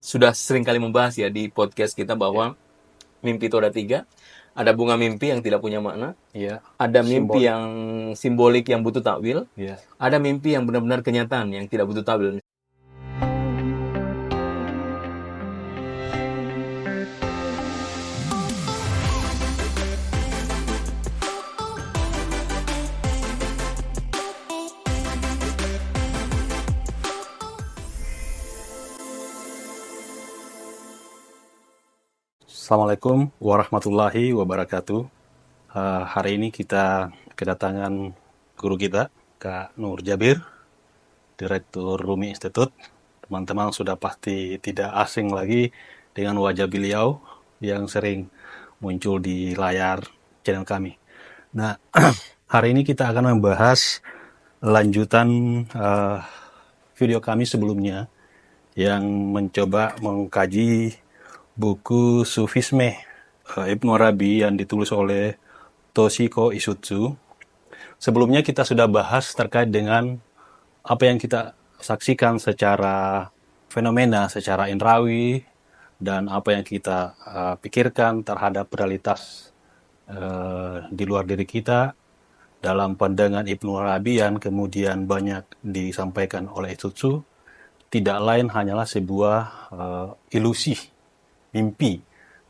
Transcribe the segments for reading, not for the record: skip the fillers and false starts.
sudah sering kali membahas ya di podcast kita bahwa mimpi itu ada tiga. Ada bunga mimpi yang tidak punya makna. Iya. Ada mimpi Simbolik. yang simbolik yang butuh takwil. Iya. Ada mimpi yang benar-benar kenyataan yang tidak butuh takwil. Assalamualaikum warahmatullahi wabarakatuh. Hari ini kita kedatangan guru kita, Kak Nur Jabir, Direktur Rumi Institute. Teman-teman sudah pasti tidak asing lagi dengan wajah beliau yang sering muncul di layar channel kami. Nah, hari ini kita akan membahas lanjutan video kami sebelumnya yang mencoba mengkaji buku Sufisme Ibnu Arabi yang ditulis oleh Toshiko Isutsu. Sebelumnya kita sudah bahas terkait dengan apa yang kita saksikan secara fenomena, secara indrawi, dan apa yang kita pikirkan terhadap realitas di luar diri kita dalam pandangan Ibnu Arabi yang kemudian banyak disampaikan oleh Isutsu. Tidak lain hanyalah sebuah ilusi, mimpi,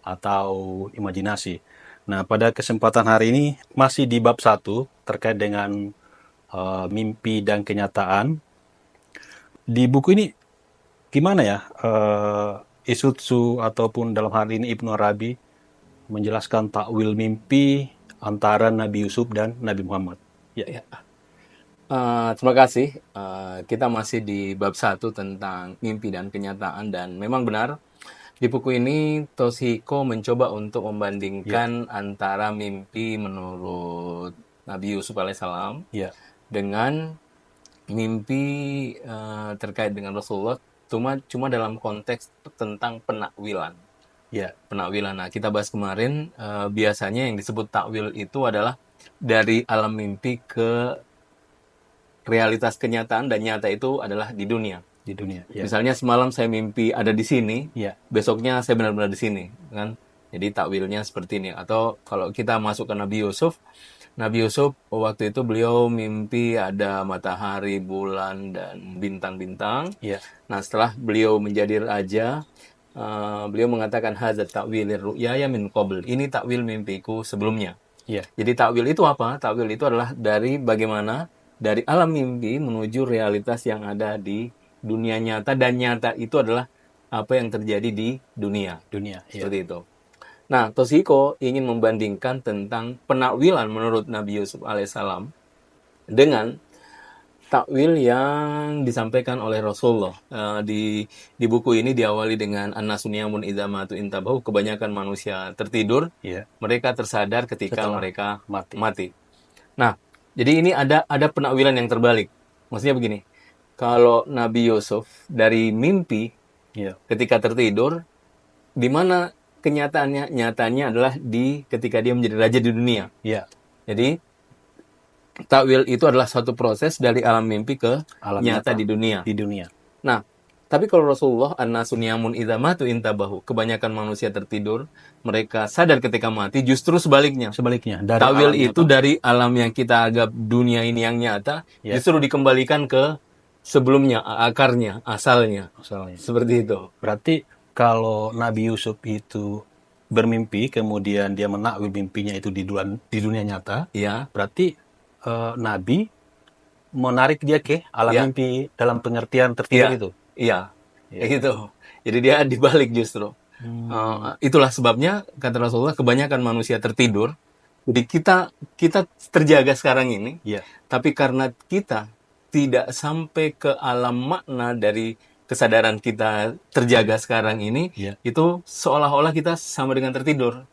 atau imajinasi. Nah, pada kesempatan hari ini masih di bab 1 terkait dengan mimpi dan kenyataan. Di buku ini gimana ya Isutsu ataupun dalam hal ini Ibnu Arabi menjelaskan takwil mimpi antara Nabi Yusuf dan Nabi Muhammad? Ya. Terima kasih. Kita masih di bab 1 tentang mimpi dan kenyataan, dan memang benar di buku ini Toshiko mencoba untuk membandingkan antara mimpi menurut Nabi Yusuf alaihissalam dengan mimpi terkait dengan Rasulullah, cuma dalam konteks tentang penakwilan. Penakwilan. Nah, kita bahas kemarin, biasanya yang disebut takwil itu adalah dari alam mimpi ke realitas kenyataan, dan nyata itu adalah di dunia. Misalnya semalam saya mimpi ada di sini, besoknya saya benar-benar di sini, kan? Jadi takwilnya seperti ini. Atau kalau kita masuk ke Nabi Yusuf waktu itu beliau mimpi ada matahari, bulan, dan bintang-bintang. Nah, setelah beliau menjadi raja, beliau mengatakan hazat ta'wilir ru'yaya min qabl. Ini takwil mimpiku sebelumnya. Jadi takwil itu apa? Takwil itu adalah dari bagaimana dari alam mimpi menuju realitas yang ada di dunia nyata, dan nyata itu adalah apa yang terjadi di dunia. Seperti itu. Nah, Toshiko ingin membandingkan tentang penakwilan menurut Nabi Yusuf alaihissalam dengan takwil yang disampaikan oleh Rasulullah. Di buku ini diawali dengan an-nasu niyamun idza matu intabahu, kebanyakan manusia tertidur, mereka tersadar ketika mereka mati. Nah, jadi ini ada penakwilan yang terbalik. Maksudnya begini, kalau Nabi Yusuf dari mimpi ketika tertidur, di mana nyatanya adalah di ketika dia menjadi raja di dunia. Jadi takwil itu adalah suatu proses dari alam mimpi ke alam nyata di dunia. Nah, tapi kalau Rasulullah an-nasu niyamun idza matu intabahu, kebanyakan manusia tertidur, mereka sadar ketika mati, justru sebaliknya. Takwil itu dari alam yang kita anggap dunia ini yang nyata, justru dikembalikan ke sebelumnya, akarnya, asalnya. Seperti itu. Berarti kalau Nabi Yusuf itu bermimpi, kemudian dia menakwil mimpinya itu di dunia nyata, berarti Nabi menarik dia ke alam mimpi dalam pengertian tertidur itu. Gitu. Jadi dia dibalik justru. Itulah sebabnya kata Rasulullah, kebanyakan manusia tertidur. Jadi kita terjaga sekarang ini, tapi karena kita tidak sampai ke alam makna dari kesadaran kita terjaga sekarang ini, itu seolah-olah kita sama dengan tertidur.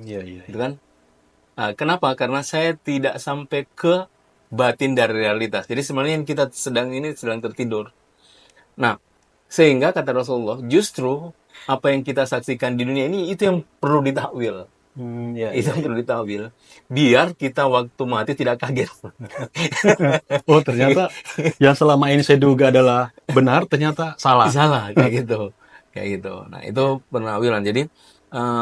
Gitu kan? Kenapa? Karena saya tidak sampai ke batin dari realitas. Jadi sebenarnya yang kita sedang tertidur. Nah, sehingga kata Rasulullah, justru apa yang kita saksikan di dunia ini itu yang perlu ditakwil. Itu yang perlu ditakwil. Biar kita waktu mati tidak kaget. Oh, ternyata yang selama ini saya duga adalah benar, ternyata salah. Salah, kayak gitu. kayak gitu. Nah, itu penawilan. Jadi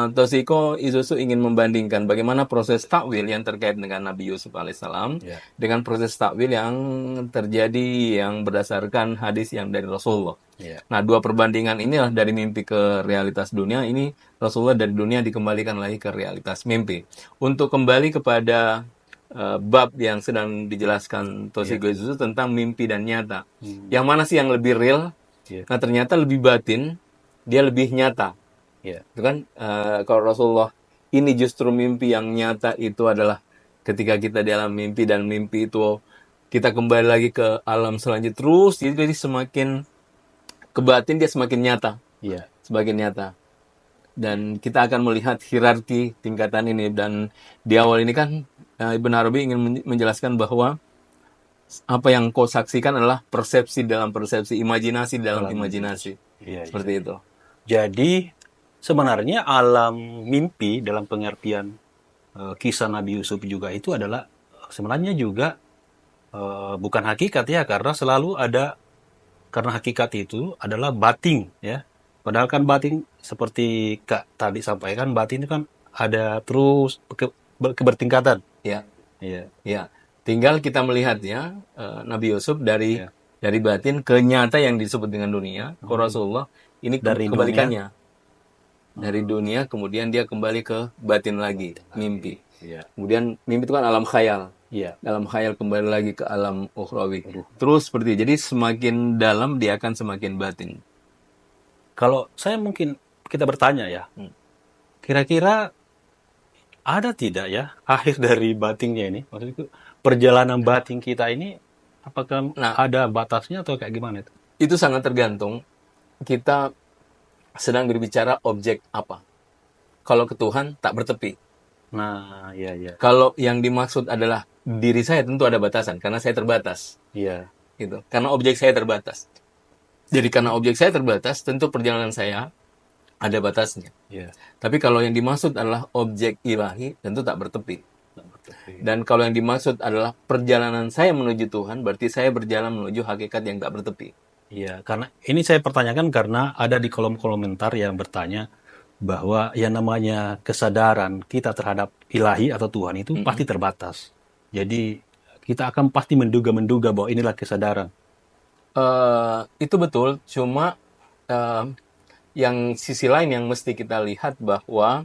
Toshiko Isuzu ingin membandingkan bagaimana proses takwil yang terkait dengan Nabi Yusuf alaihissalam Ya, dengan proses takwil yang terjadi yang berdasarkan hadis yang dari Rasulullah. ya, Nah, dua perbandingan inilah dari mimpi ke realitas dunia. Ini Rasulullah dari dunia dikembalikan lagi ke realitas mimpi. Untuk kembali kepada bab yang sedang dijelaskan ya. Toshiko Isuzu tentang mimpi dan nyata. Hmm, Yang mana sih yang lebih real? ya, Nah, ternyata lebih batin, dia lebih nyata. ya, Itu kan kalau Rasulullah ini justru mimpi yang nyata itu adalah ketika kita di alam mimpi dan mimpi itu kita kembali lagi ke alam selanjutnya terus jadi semakin ke batin dia semakin nyata, ya, semakin nyata. Dan kita akan melihat hierarki tingkatan ini dan di awal ini kan Ibn Arabi ingin menjelaskan bahwa apa yang kau saksikan adalah persepsi dalam persepsi, imajinasi dalam dalam imajinasi. iya, iya. Seperti itu. Jadi sebenarnya alam mimpi dalam pengertian kisah Nabi Yusuf juga itu adalah sebenarnya juga bukan hakikat ya, karena selalu ada, karena hakikat itu adalah batin ya. Padahal kan batin seperti Kak tadi sampaikan, batin itu kan ada terus bertingkatan. Ya. Iya, Ya, tinggal kita melihatnya Nabi Yusuf dari iya. batin ke nyata yang disebut dengan dunia. Kalau Rasulullah ini Dari dunia kebalikannya. Dari dunia kemudian dia kembali ke batin lagi, lagi. mimpi. Iya, Kemudian mimpi itu kan alam khayal. iya. Dalam khayal kembali lagi ke alam ukhrawi. Aduh. Terus seperti itu. Jadi semakin dalam dia akan semakin batin. Kalau saya mungkin kita bertanya ya, Hmm. kira-kira ada tidak ya akhir dari batinnya ini? Maksudku perjalanan batin kita ini apakah Nah, ada batasnya atau kayak gimana itu? itu sangat tergantung kita sedang berbicara objek apa. Kalau ke Tuhan tak bertepi. Nah, iya, iya, Kalau yang dimaksud adalah diri saya tentu ada batasan karena saya terbatas iya, gitu. Karena objek saya terbatas. Jadi karena objek saya terbatas, tentu perjalanan saya ada batasnya. iya. Tapi kalau yang dimaksud adalah objek ilahi, tentu tak bertepi. Tapi, Dan kalau yang dimaksud adalah perjalanan saya menuju Tuhan, berarti saya berjalan menuju hakikat yang tak bertepi. iya, karena ini saya pertanyakan karena ada di kolom komentar yang bertanya bahwa yang namanya kesadaran kita terhadap ilahi atau Tuhan itu pasti terbatas. Jadi kita akan pasti menduga-menduga bahwa inilah kesadaran. Itu betul, cuma eh, yang sisi lain yang mesti kita lihat bahwa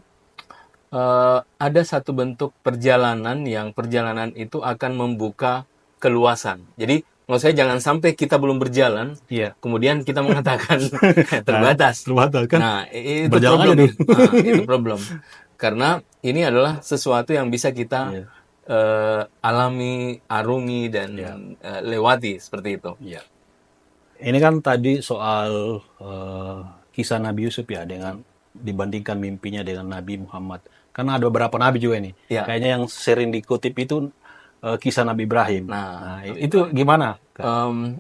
ada satu bentuk perjalanan yang perjalanan itu akan membuka keluasan. Jadi, menurut saya jangan sampai kita belum berjalan, Iya. kemudian kita mengatakan Nah, terbatas. terbatas kan? Nah, itu Berjalan aja problem. dulu. Nah, itu problem. Karena ini adalah sesuatu yang bisa kita Iya, alami, arungi, dan iya, lewati seperti itu. iya. Ini kan tadi soal kisah Nabi Yusuf ya, dengan dibandingkan mimpinya dengan Nabi Muhammad. Karena ada beberapa nabi juga ini. Ya. Kayaknya yang sering dikutip itu kisah Nabi Ibrahim. Nah, Nah, itu gimana, Kak?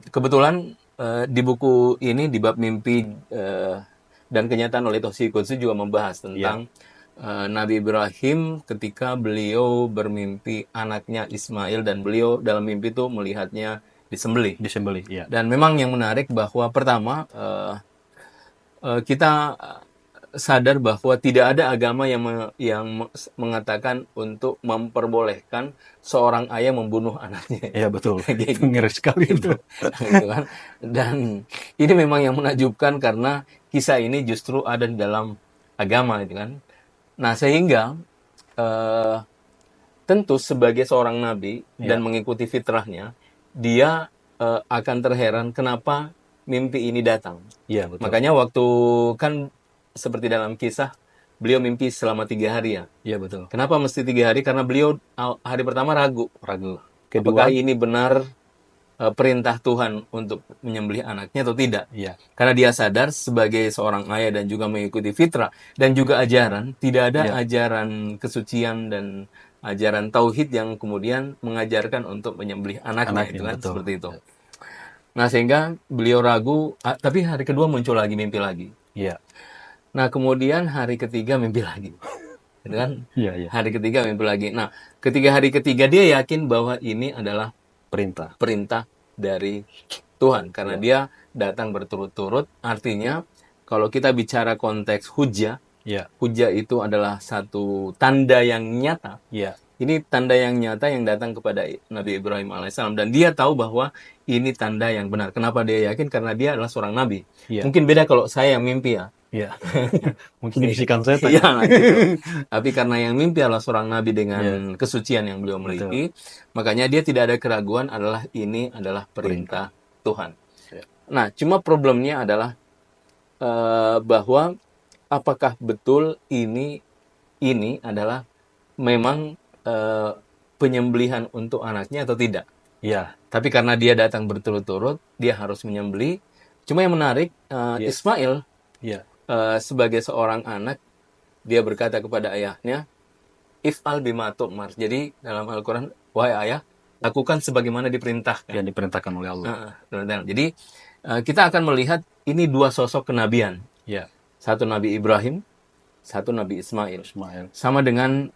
kebetulan di buku ini di bab mimpi dan kenyataan oleh Toshiko Kotsu juga membahas tentang Nabi Ibrahim ketika beliau bermimpi anaknya Ismail dan beliau dalam mimpi itu melihatnya disembelih. Disembelih, ya. Dan memang yang menarik bahwa pertama kita sadar bahwa tidak ada agama yang mengatakan untuk memperbolehkan seorang ayah membunuh anaknya. Iya, betul. Kayak Itu ngeri sekali itu. gitu kan. Dan ini memang yang menakjubkan karena kisah ini justru ada di dalam agama gitu kan. Nah, sehingga tentu sebagai seorang nabi dan mengikuti fitrahnya, dia akan terheran kenapa mimpi ini datang. Iya, betul. Makanya waktu kan seperti dalam kisah, beliau mimpi selama 3 hari ya. Iya, betul. Kenapa mesti 3 hari? Karena beliau hari pertama ragu. Ragu. Apakah Kedua, ini benar perintah Tuhan untuk menyembelih anaknya atau tidak? iya, Karena dia sadar sebagai seorang ayah dan juga mengikuti fitrah dan juga ajaran, tidak ada Iya. ajaran kesucian dan ajaran tauhid yang kemudian mengajarkan untuk menyembelih anaknya, Anaknya, itu kan betul. seperti itu. Nah, sehingga beliau ragu, tapi hari kedua muncul lagi mimpi lagi. iya, Nah, kemudian hari ketiga mimpi lagi. Gitu kan? iya, iya. Hari ketiga mimpi lagi. Nah, hari ketiga dia yakin bahwa ini adalah Perintah. perintah dari Tuhan karena dia datang berturut-turut, artinya kalau kita bicara konteks hujjah, Ya, hujjah itu adalah satu tanda yang nyata. ya, Ini tanda yang nyata yang datang kepada Nabi Ibrahim alaihissalam, dan dia tahu bahwa ini tanda yang benar. Kenapa dia yakin? Karena dia adalah seorang nabi. ya, Mungkin beda kalau saya yang mimpi ya. ya. Mungkin bisikan setan. Iya, gitu. Tapi karena yang mimpi adalah seorang nabi dengan Ya, kesucian yang beliau betul. miliki, makanya dia tidak ada keraguan adalah ini adalah perintah Tuhan. Ya. Nah, cuma problemnya adalah bahwa apakah betul ini adalah memang penyembelihan untuk anaknya atau tidak. Ya, Tapi karena dia datang berturut-turut, dia harus menyembelih. Cuma yang menarik, Ya. Ismail ya, sebagai seorang anak, dia berkata kepada ayahnya, If'al bima tu'mar. Jadi dalam Al-Quran, wahai ayah, lakukan sebagaimana diperintahkan. yang diperintahkan oleh Allah. Teman-teman. Jadi kita akan melihat ini dua sosok kenabian. Ya, Satu Nabi Ibrahim, satu Nabi Ismail. Ismail. Sama dengan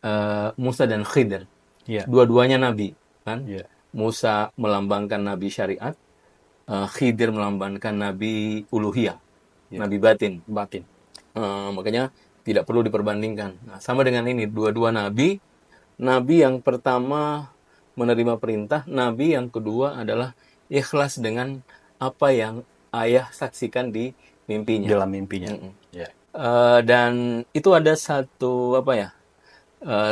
Musa dan Khidir. Ya, Dua-duanya nabi, kan? ya, Musa melambangkan nabi syariat, Khidir melambangkan nabi uluhiyah, Ya. nabi batin. batin. Makanya tidak perlu diperbandingkan. Nah, sama dengan ini, dua-dua nabi. Nabi yang pertama menerima perintah, nabi yang kedua adalah ikhlas dengan apa yang ayah saksikan di mimpinya. Dalam mimpinya. Mm-mm. Ya, Dan itu ada satu apa ya?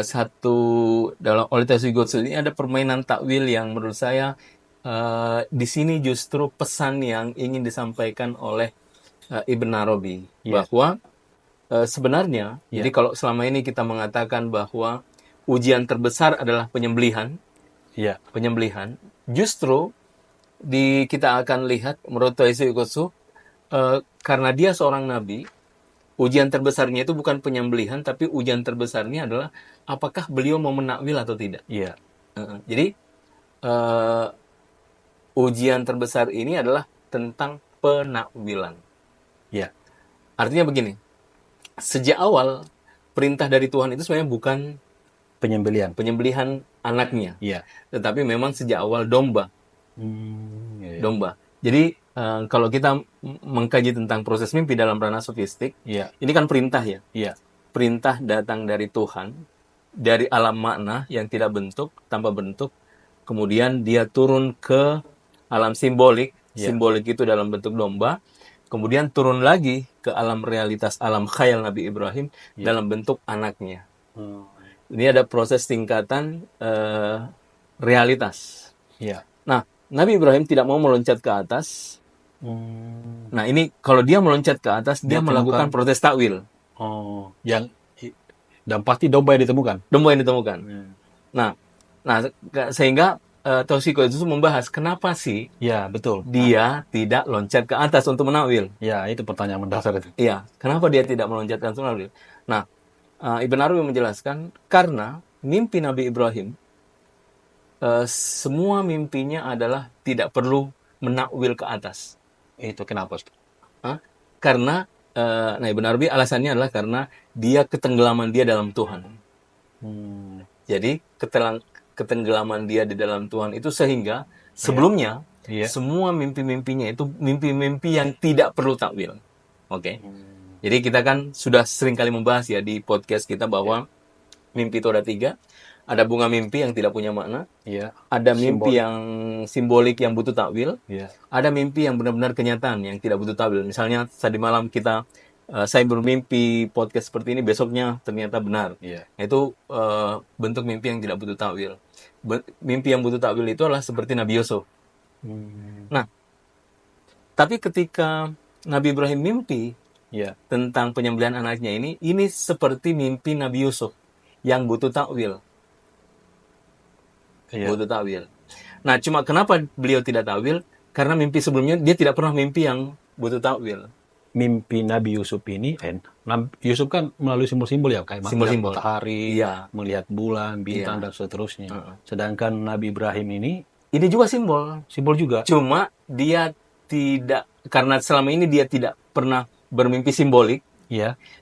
Satu dalam oleh Tafsir Qudsi ini ada permainan takwil yang menurut saya di sini justru pesan yang ingin disampaikan oleh Ibn Arabi Ya. bahwa sebenarnya jadi kalau selama ini kita mengatakan bahwa ujian terbesar adalah penyembelihan, ya, justru kita akan lihat menurut Tafsir Qudsi karena dia seorang nabi, ujian terbesarnya itu bukan penyembelihan, tapi ujian terbesarnya adalah apakah beliau mau menakwil atau tidak. ya, Jadi ujian terbesar ini adalah tentang penakwilan. ya, Artinya begini, sejak awal perintah dari Tuhan itu sebenarnya bukan penyembelihan anaknya, Ya. tetapi memang sejak awal domba. Ya, Domba. Jadi kalau kita mengkaji tentang proses mimpi dalam ranah sofistik, ya, ini kan perintah ya. ya, Perintah datang dari Tuhan, dari alam makna yang tidak bentuk, tanpa bentuk, kemudian dia turun ke alam simbolik, Ya. simbolik itu dalam bentuk domba, kemudian turun lagi ke alam realitas, alam khayal Nabi Ibrahim dalam bentuk anaknya. Ini ada proses tingkatan realitas. ya. Nah, Nabi Ibrahim tidak mau meloncat ke atas. Nah, ini kalau dia meloncat ke atas, dia melakukan proses takwil. Oh, dan pasti domba yang ditemukan. Domba yang ditemukan. Nah, sehingga Toshiko itu membahas kenapa sih Ya, betul. dia tidak loncat ke atas untuk menakwil. Ya, itu pertanyaan mendasar itu. Iya, kenapa dia tidak meloncat ke atas untuk menakwil? Nah, Ibn Arabi menjelaskan karena mimpi Nabi Ibrahim semua mimpinya adalah tidak perlu menakwil ke atas. Itu kenapa, Ustaz? Karena Ibn Arabi alasannya adalah karena dia ketenggelaman dia dalam Tuhan. Jadi ketenggelaman dia di dalam Tuhan itu sehingga sebelumnya semua mimpi-mimpinya itu mimpi-mimpi yang tidak perlu takwil. Oke. Jadi kita kan sudah sering kali membahas ya di podcast kita bahwa mimpi itu ada 3. Ada bunga mimpi yang tidak punya makna. Ada mimpi yang simbolik yang butuh takwil. Ada mimpi yang benar-benar kenyataan yang tidak butuh takwil. Misalnya tadi malam saya bermimpi podcast seperti ini, besoknya ternyata benar. Itu bentuk mimpi yang tidak butuh takwil. Mimpi yang butuh takwil itu adalah seperti Nabi Yusuf. Nah, tapi ketika Nabi Ibrahim mimpi tentang penyembelihan anaknya ini seperti mimpi Nabi Yusuf yang butuh takwil. Butuh takwil. Nah, cuma kenapa beliau tidak takwil? Karena mimpi sebelumnya dia tidak pernah mimpi yang butuh takwil. Mimpi Nabi Yusuf ini, Nabi Yusuf kan melalui simbol-simbol ya, kayak melihat matahari, melihat bulan, bintang, dan seterusnya. Sedangkan Nabi Ibrahim ini juga simbol juga. Cuma dia tidak, karena selama ini dia tidak pernah bermimpi simbolik,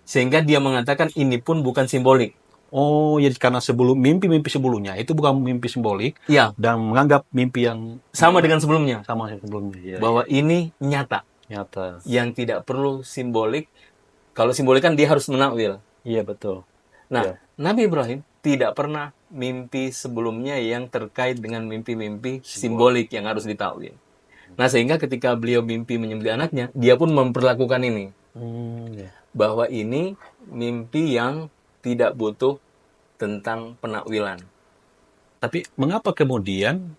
sehingga dia mengatakan ini pun bukan simbolik. Oh, jadi karena mimpi-mimpi sebelumnya itu bukan mimpi simbolik, dan menganggap mimpi yang sama dengan sebelumnya, sama sebelumnya, bahwa ini nyata, nyata, yang tidak perlu simbolik, Kalau simbolik kan dia harus menakwil. Iya, betul. Nah, Ya. Nabi Ibrahim tidak pernah mimpi sebelumnya yang terkait dengan mimpi-mimpi simbolik yang harus ditakwil. Nah, sehingga ketika beliau mimpi menyembelih anaknya, dia pun memperlakukan ini. Ya. Bahwa ini mimpi yang tidak butuh tentang penakwilan. Tapi mengapa kemudian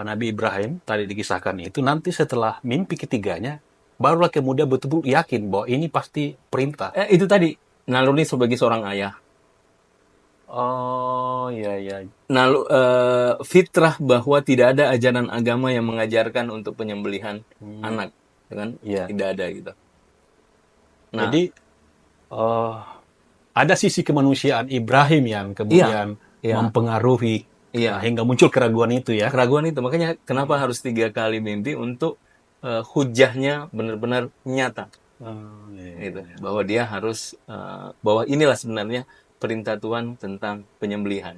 Nabi Ibrahim tadi dikisahkan itu nanti setelah mimpi ketiganya barulah kemudian betul-betul yakin bahwa ini pasti perintah. Itu tadi, naluri sebagai seorang ayah. Oh, iya, iya. Fitrah bahwa tidak ada ajaran agama yang mengajarkan untuk penyembelihan anak, kan? Iya. Tidak ada gitu. Nah, Jadi eh, ada sisi kemanusiaan Ibrahim yang kemudian iya. mempengaruhi Iya. hingga muncul keraguan itu ya. Keraguan itu, makanya kenapa harus 3 kali mimpi untuk hujahnya benar-benar nyata, Oh, iya, gitu. iya. Bahwa dia harus bahwa inilah sebenarnya perintah Tuhan tentang penyembelihan,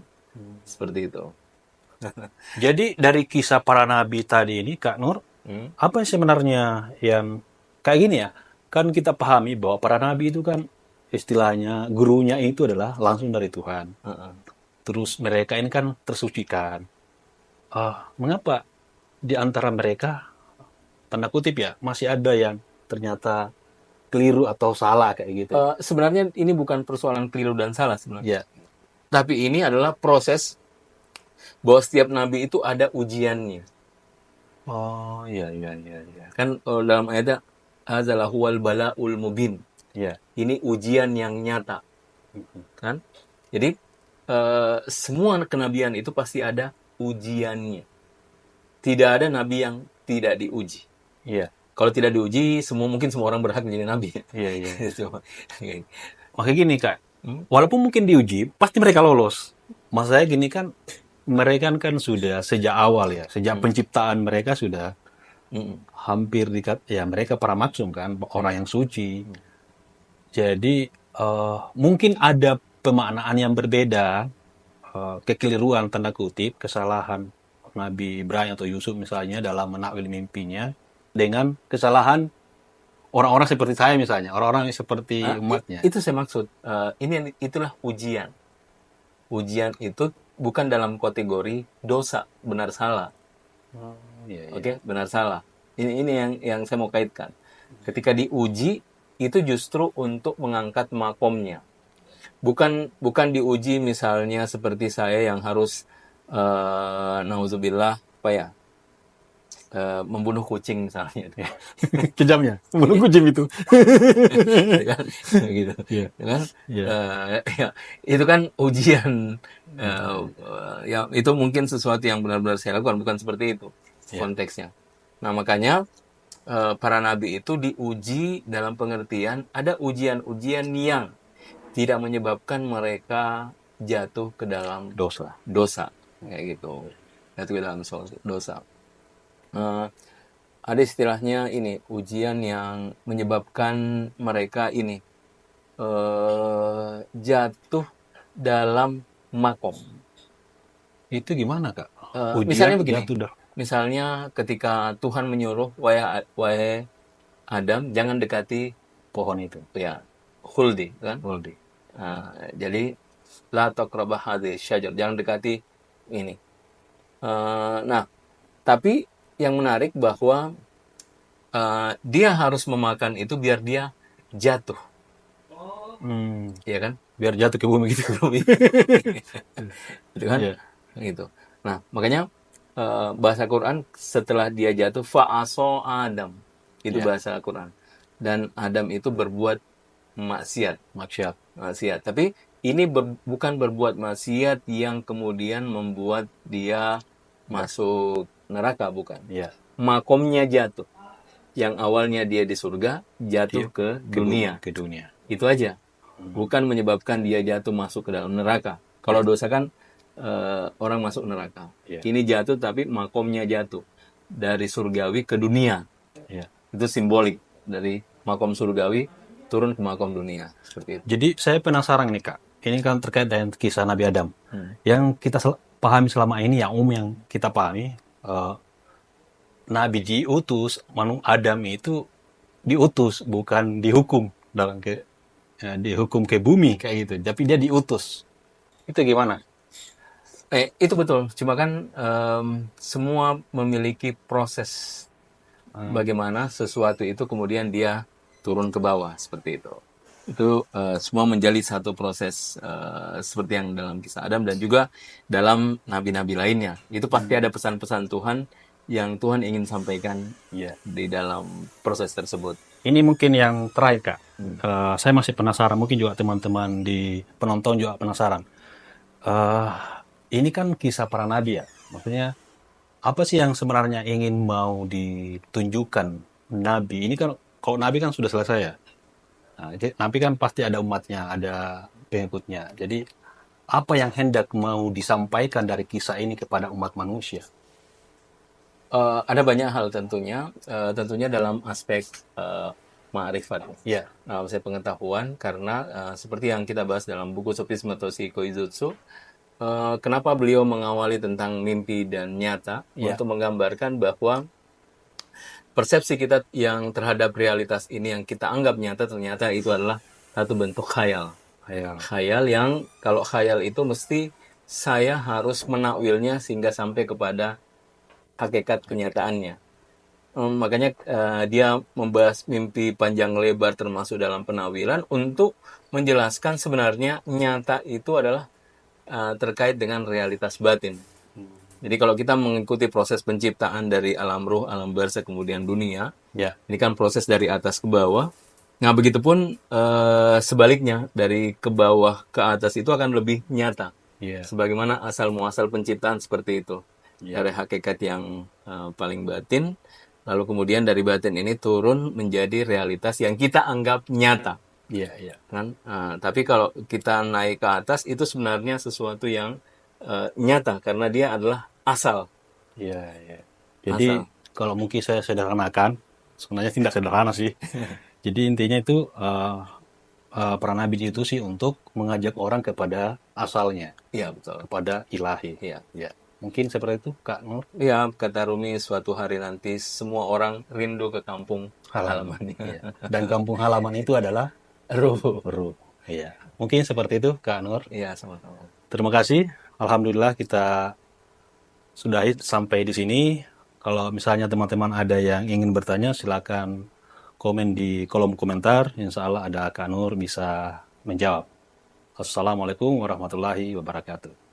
seperti itu. Jadi dari kisah para nabi tadi ini, Kak Nur, apa yang sebenarnya yang kayak gini ya? Kan kita pahami bahwa para nabi itu kan istilahnya gurunya itu adalah langsung dari Tuhan. Heeh. Terus mereka ini kan tersucikan. Mengapa di antara mereka, tanda kutip ya, masih ada yang ternyata keliru atau salah kayak gitu? Sebenarnya ini bukan persoalan keliru dan salah sebenarnya. Ya. Tapi ini adalah proses bahwa setiap nabi itu ada ujiannya. Oh, iya, iya, iya, iya. Kan dalam ayatnya hadzalah huwal bala'ul mubin. Iya. Ini ujian yang nyata. Kan? Jadi semua kenabian itu pasti ada ujiannya. Tidak ada nabi yang tidak diuji. Iya. Kalau tidak diuji, mungkin semua orang berhak menjadi nabi. Iya, iya. Cuma, Makanya gini, Kak. Walaupun mungkin diuji, pasti mereka lolos. Maksudnya gini kan, mereka kan sudah sejak awal ya, sejak penciptaan mereka sudah hampir ya mereka para maksum kan, orang yang suci. Jadi mungkin ada pemaknaan yang berbeda, kekeliruan tanda kutip, kesalahan Nabi Ibrahim atau Yusuf misalnya dalam menakwil mimpinya dengan kesalahan orang-orang seperti saya misalnya, orang-orang seperti umatnya. Itu saya maksud. Itulah ujian. Ujian itu bukan dalam kategori dosa, benar salah. Iya, iya. Oke, benar salah. Ini yang saya mau kaitkan. Ketika diuji itu justru untuk mengangkat makomnya. Bukan diuji misalnya seperti saya yang harus nauzubillah apa ya? Membunuh kucing misalnya. Kejamnya, membunuh kucing itu. Kan? Gitu. Iya. Kan? Iya. Ya, itu kan ujian. Ya, itu mungkin sesuatu yang benar-benar saya lakukan, bukan seperti itu konteksnya. Nah, makanya para nabi itu diuji dalam pengertian ada ujian-ujian yang tidak menyebabkan mereka jatuh ke dalam dosa kayak gitu, jatuh ke dalam dosa. Ada istilahnya ini, ujian yang menyebabkan mereka ini jatuh dalam makom. Itu gimana, Kak? Misalnya begini, jatuh misalnya ketika Tuhan menyuruh wahai Adam jangan dekati pohon itu. ya khuldi kan. Khuldi. Jadi la taqrabah hadhihi syajar, jangan dekati ini. Nah, tapi yang menarik bahwa dia harus memakan itu biar dia jatuh. Iya kan? Biar jatuh ke bumi gitu. Gitu kan? Iya. Gitu. Nah, makanya bahasa Quran setelah dia jatuh fa'aso Adam. Itu bahasa Quran. Dan Adam itu berbuat maksiat. Tapi ini bukan berbuat maksiat yang kemudian membuat dia masuk neraka, bukan. Iya. Makomnya jatuh. Yang awalnya dia di surga jatuh ke dunia. Ke dunia. Itu aja. Bukan menyebabkan dia jatuh masuk ke dalam neraka. Kalau dosa kan orang masuk neraka. Ini jatuh tapi makomnya jatuh dari surgawi ke dunia. Itu simbolik dari makom surgawi turun ke makom dunia, seperti itu. Jadi saya penasaran nih, Kak. Ini kan terkait dengan kisah Nabi Adam. Yang kita pahami selama ini, yang kita pahami, Nabi diutus, Adam itu diutus, bukan dihukum dalam dihukum ke bumi kayak gitu, tapi dia diutus. Itu gimana? Itu betul. Cuma kan semua memiliki proses bagaimana sesuatu itu kemudian dia turun ke bawah seperti itu. Itu semua menjadi satu proses seperti yang dalam kisah Adam dan juga dalam nabi-nabi lainnya. Itu pasti ada pesan-pesan Tuhan yang Tuhan ingin sampaikan Iya. di dalam proses tersebut. Ini mungkin yang terakhir, Kak. Saya masih penasaran, mungkin juga teman-teman di penonton juga penasaran. Eh, ini kan kisah para nabi ya. Maksudnya, apa sih yang sebenarnya ingin mau ditunjukkan nabi? Ini kan, kalau nabi kan sudah selesai ya. Nah, nabi kan pasti ada umatnya, ada pengikutnya. Jadi, apa yang hendak mau disampaikan dari kisah ini kepada umat manusia? Ada banyak hal tentunya dalam aspek ma'rifat, Ya, saya pengetahuan karena seperti yang kita bahas dalam buku Sofisme Toshi Koizutsu, kenapa beliau mengawali tentang mimpi dan nyata ya, untuk menggambarkan bahwa persepsi kita yang terhadap realitas ini yang kita anggap nyata ternyata itu adalah satu bentuk khayal. ya, Khayal yang kalau khayal itu mesti saya harus menakwilnya sehingga sampai kepada hakikat kenyataannya. Makanya dia membahas mimpi panjang lebar termasuk dalam penawilan untuk menjelaskan sebenarnya nyata itu adalah terkait dengan realitas batin. Jadi kalau kita mengikuti proses penciptaan dari alam ruh, alam barzah, kemudian dunia, ya, ini kan proses dari atas ke bawah. Nah, begitupun sebaliknya, dari ke bawah ke atas itu akan lebih nyata. ya, Sebagaimana asal muasal penciptaan seperti itu. ya, Dari hakikat yang paling batin, lalu kemudian dari batin ini turun menjadi realitas yang kita anggap nyata. ya, ya. Kan? Tapi kalau kita naik ke atas, itu sebenarnya sesuatu yang nyata, karena dia adalah asal. Iya, iya. Jadi Asal. kalau mungkin saya sederhanakan, sebenarnya tidak sederhana sih. Jadi intinya itu para nabi itu sih untuk mengajak orang kepada asalnya, Iya, betul. kepada ilahi. Iya. Ya, mungkin seperti itu, Kak Nur. Ya, kata Rumi, suatu hari nanti semua orang rindu ke kampung Halaman. halamannya. Iya. Dan kampung halaman itu adalah Ruh. Ru. Iya. Mungkin seperti itu, Kak Nur. Iya, sama-sama. Terima kasih. Alhamdulillah kita sudahi sampai di sini. Kalau misalnya teman-teman ada yang ingin bertanya, silakan komen di kolom komentar. Insya Allah ada Kak Nur bisa menjawab. Assalamualaikum warahmatullahi wabarakatuh.